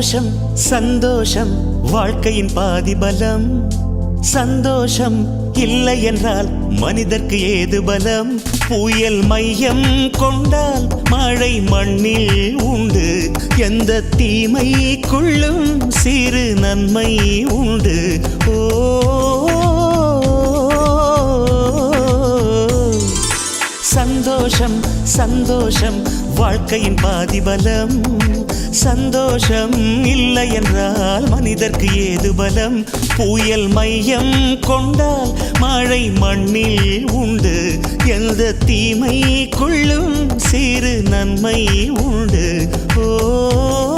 சந்தோஷம் வாழ்க்கையின் பாதி பலம். சந்தோஷம் இல்லை என்றால் மனிதர்க்கு ஏது பலம்? புயல் மையம் கொண்டால் மழை மண்ணில் உண்டு. எந்த தீமைக்குள்ளும் சிறு நன்மை உண்டு. ஓ சந்தோஷம் சந்தோஷம் வாழ்க்கையின் பாதி பலம். சந்தோஷம் இல்லை என்றால் மனிதர்க்கு ஏது பலம்? புயல் மையம் கொண்டால் மழை மண்ணில் உண்டு. எந்த தீமைக்குள்ளும் சிறு நன்மை உண்டு. ஓ